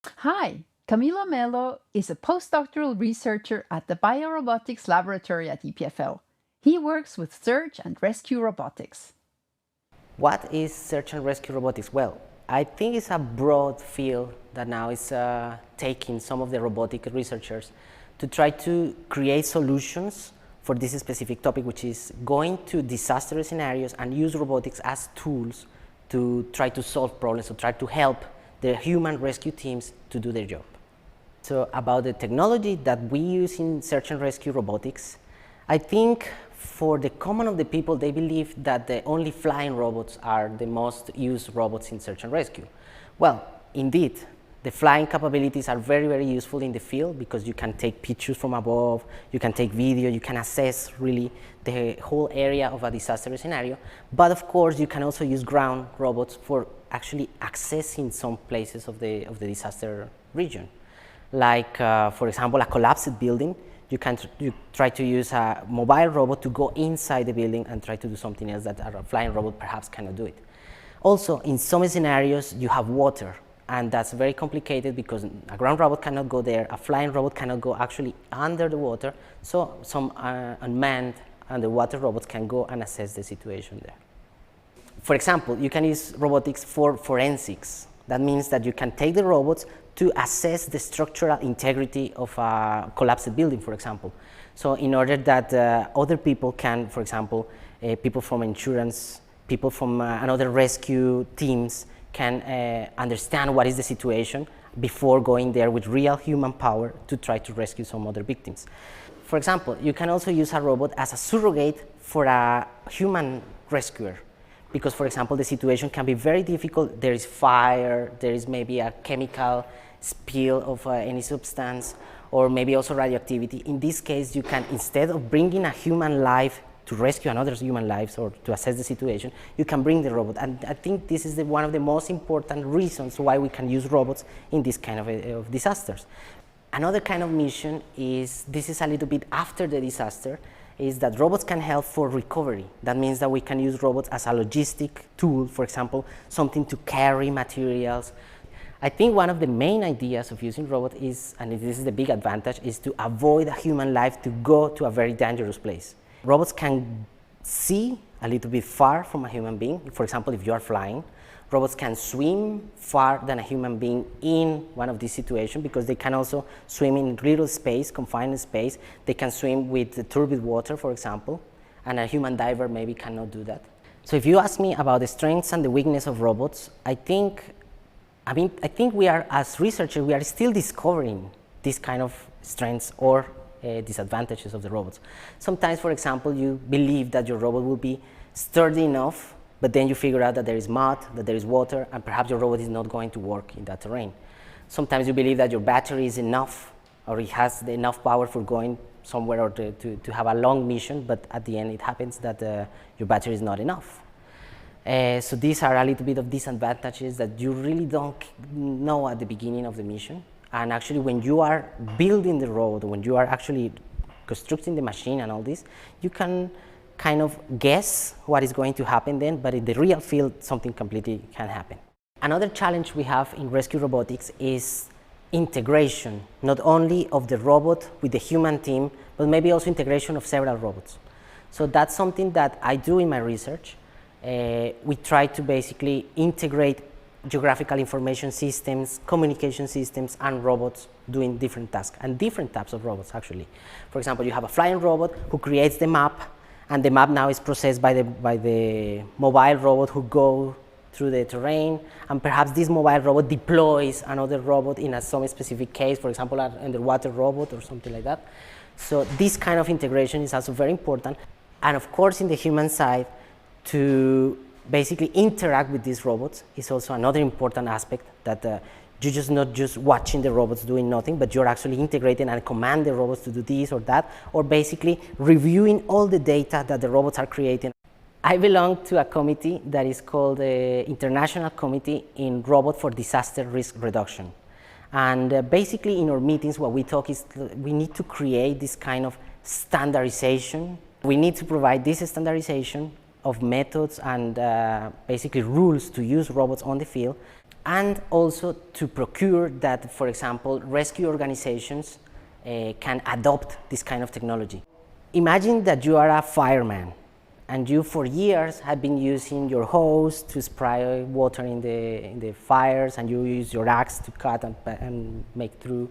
Hi, Camilo Melo is a postdoctoral researcher at the Biorobotics Laboratory at EPFL. He works with search and rescue robotics. What is search and rescue robotics? Well, I think it's a broad field that now is taking some of the robotic researchers to try to create solutions for this specific topic, which is going to disaster scenarios and use robotics as tools to try to solve problems, to try to help the human rescue teams to do their job. So about the technology that we use in search and rescue robotics, I think for the common of the people, they believe that the only flying robots are the most used robots in search and rescue. Well, indeed, the flying capabilities are very, very useful in the field because you can take pictures from above, you can take video, you can assess really the whole area of a disaster scenario. But of course, you can also use ground robots for actually accessing some places of the disaster region. Like, for example, a collapsed building, you try to use a mobile robot to go inside the building and try to do something else that a flying robot perhaps cannot do it. Also, in some scenarios, you have water, and that's very complicated because a ground robot cannot go there, a flying robot cannot go actually under the water, so some unmanned underwater robots can go and assess the situation there. For example, you can use robotics for forensics. That means that you can take the robots to assess the structural integrity of a collapsed building, for example. So in order that other people can, for example, people from insurance, people from another rescue teams can understand what is the situation before going there with real human power to try to rescue some other victims. For example, you can also use a robot as a surrogate for a human rescuer. Because, for example, the situation can be very difficult. There is fire, there is maybe a chemical spill of any substance, or maybe also radioactivity. In this case, you can, instead of bringing a human life to rescue another human life or to assess the situation, you can bring the robot. And I think this is one of the most important reasons why we can use robots in this kind of disasters. Another kind of mission is, this is a little bit after the disaster, is that robots can help for recovery. That means that we can use robots as a logistic tool, for example, something to carry materials. I think one of the main ideas of using robots is, and this is the big advantage, is to avoid a human life to go to a very dangerous place. Robots can see a little bit far from a human being. For example, if you are flying, robots can swim far than a human being in one of these situations because they can also swim in little space, confined space. They can swim with turbid water, for example, and a human diver maybe cannot do that. So if you ask me about the strengths and the weakness of robots, I think we are, as researchers, we are still discovering these kind of strengths or disadvantages of the robots. Sometimes, for example, you believe that your robot will be sturdy enough, but then you figure out that there is mud, that there is water, and perhaps your robot is not going to work in that terrain. Sometimes you believe that your battery is enough, or it has enough power for going somewhere or to have a long mission, but at the end it happens that your battery is not enough. So these are a little bit of disadvantages that you really don't know at the beginning of the mission. And actually when you are building the robot, when you are actually constructing the machine and all this, you can kind of guess what is going to happen then, but in the real field, something completely can happen. Another challenge we have in rescue robotics is integration, not only of the robot with the human team, but maybe also integration of several robots. So that's something that I do in my research. We try to basically integrate geographical information systems, communication systems, and robots doing different tasks, and different types of robots actually. For example, you have a flying robot who creates the map, and the map now is processed by the mobile robot who go through the terrain, and perhaps this mobile robot deploys another robot in some specific case, for example, an underwater robot or something like that. So this kind of integration is also very important. And of course, in the human side, to basically interact with these robots is also another important aspect, that you're just not just watching the robots doing nothing, but you're actually integrating and command the robots to do this or that, or basically reviewing all the data that the robots are creating. I belong to a committee that is called the International Committee in Robot for Disaster Risk Reduction. And basically in our meetings what we talk is we need to create this kind of standardization. We need to provide this standardization of methods and basically rules to use robots on the field, and also to procure that, for example, rescue organizations can adopt this kind of technology. Imagine that you are a fireman and you for years have been using your hose to spray water in the fires, and you use your axe to cut and make through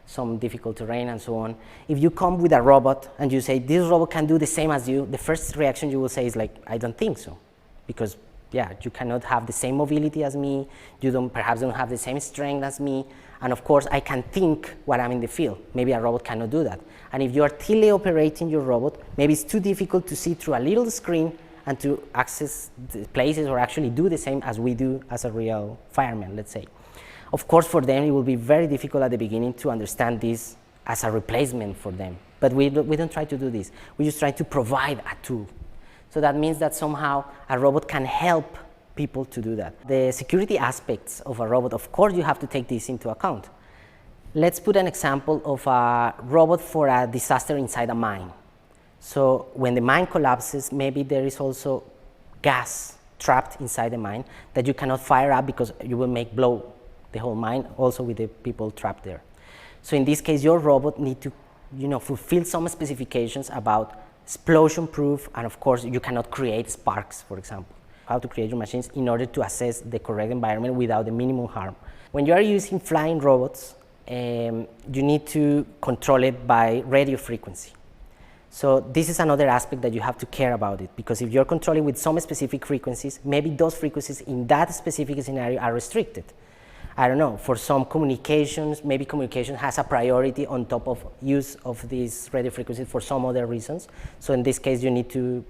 some difficult terrain and so on. If you come with a robot and you say, this robot can do the same as you, the first reaction you will say is like, I don't think so. Because yeah, you cannot have the same mobility as me, you perhaps don't have the same strength as me, and of course I can think while I'm in the field. Maybe a robot cannot do that. And if you are teleoperating your robot, maybe it's too difficult to see through a little screen and to access the places or actually do the same as we do as a real fireman, let's say. Of course, for them, it will be very difficult at the beginning to understand this as a replacement for them. But we don't try to do this. We just try to provide a tool. So that means that somehow a robot can help people to do that. The security aspects of a robot, of course, you have to take this into account. Let's put an example of a robot for a disaster inside a mine. So when the mine collapses, maybe there is also gas trapped inside the mine that you cannot fire up because you will make blow the whole mine, also with the people trapped there. So in this case, your robot need to, fulfill some specifications about explosion proof, and of course, you cannot create sparks, for example. How to create your machines in order to assess the correct environment without the minimum harm. When you are using flying robots, you need to control it by radio frequency. So this is another aspect that you have to care about it, because if you're controlling with some specific frequencies, maybe those frequencies in that specific scenario are restricted. I don't know, for some communications, maybe communication has a priority on top of use of these radio frequencies for some other reasons. So in this case, you need to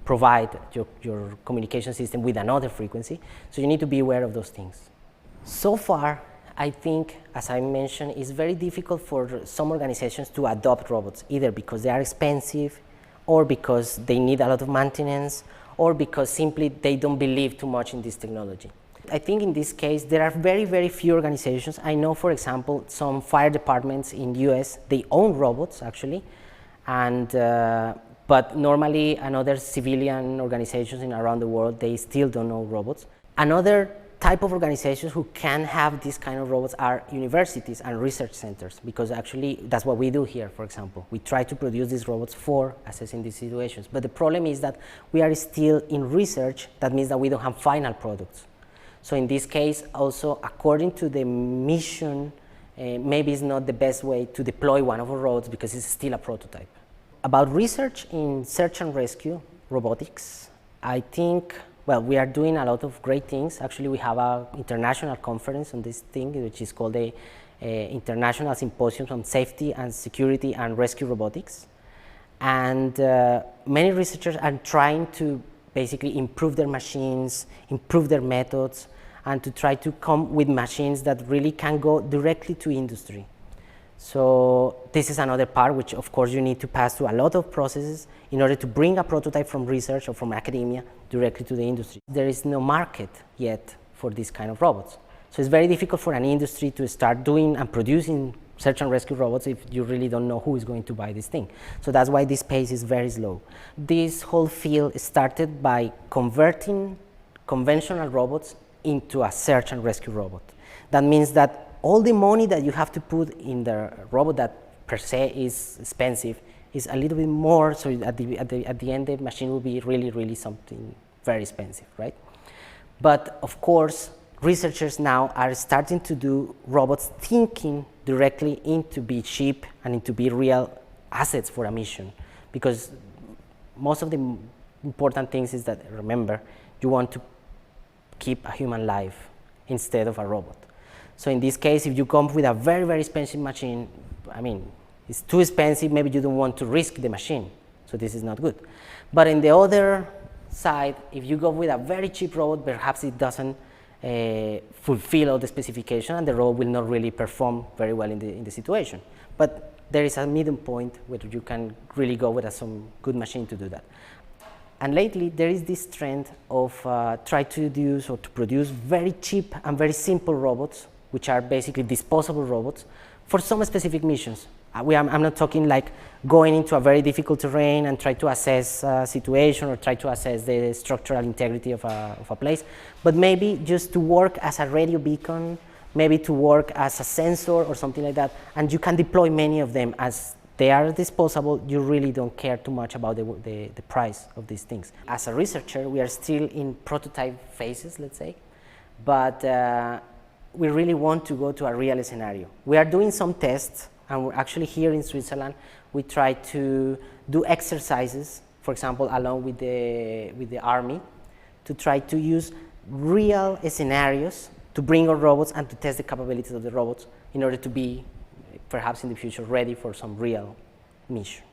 provide your communication system with another frequency. So you need to be aware of those things. So far, I think, as I mentioned, it's very difficult for some organizations to adopt robots, either because they are expensive, or because they need a lot of maintenance, or because simply they don't believe too much in this technology. I think in this case, there are very, very few organizations. I know, for example, some fire departments in the US, they own robots, actually, and but normally another civilian organizations around the world, they still don't know robots. Another type of organizations who can have this kind of robots are universities and research centers, because actually that's what we do here, for example. We try to produce these robots for assessing these situations. But the problem is that we are still in research. That means that we don't have final products. So in this case, also, according to the mission, maybe it's not the best way to deploy one of our robots because it's still a prototype. About research in search and rescue robotics, I think, well, we are doing a lot of great things. Actually, we have an international conference on this thing, which is called the International Symposium on Safety and Security and Rescue Robotics. And many researchers are trying to basically improve their machines, improve their methods, and to try to come with machines that really can go directly to industry. So this is another part which, of course, you need to pass through a lot of processes in order to bring a prototype from research or from academia directly to the industry. There is no market yet for this kind of robots. So it's very difficult for an industry to start doing and producing search and rescue robots if you really don't know who is going to buy this thing. So that's why this pace is very slow. This whole field started by converting conventional robots into a search and rescue robot. That means that all the money that you have to put in the robot that per se is expensive is a little bit more, so at the end the machine will be really something very expensive, right? But of course, researchers now are starting to do robots thinking directly into be cheap and into be real assets for a mission, because most of the important things is that, remember, you want to keep a human life instead of a robot. So in this case, if you come with a very expensive machine, I mean, it's too expensive, maybe you don't want to risk the machine, so this is not good. But in the other side, if you go with a very cheap robot, perhaps it doesn't fulfill all the specification, and the robot will not really perform very well in the situation. But there is a middle point where you can really go with some good machine to do that. And lately, there is this trend of try to use or to produce very cheap and very simple robots, which are basically disposable robots, for some specific missions. I'm not talking like going into a very difficult terrain and try to assess a situation or try to assess the structural integrity of a place, but maybe just to work as a radio beacon, maybe to work as a sensor or something like that, and you can deploy many of them. As they are disposable, you really don't care too much about the price of these things. As a researcher, we are still in prototype phases, let's say, but we really want to go to a real scenario. We are doing some tests, and we're actually here in Switzerland, we try to do exercises, for example, along with the army, to try to use real scenarios to bring our robots and to test the capabilities of the robots in order to be, perhaps in the future, ready for some real mission.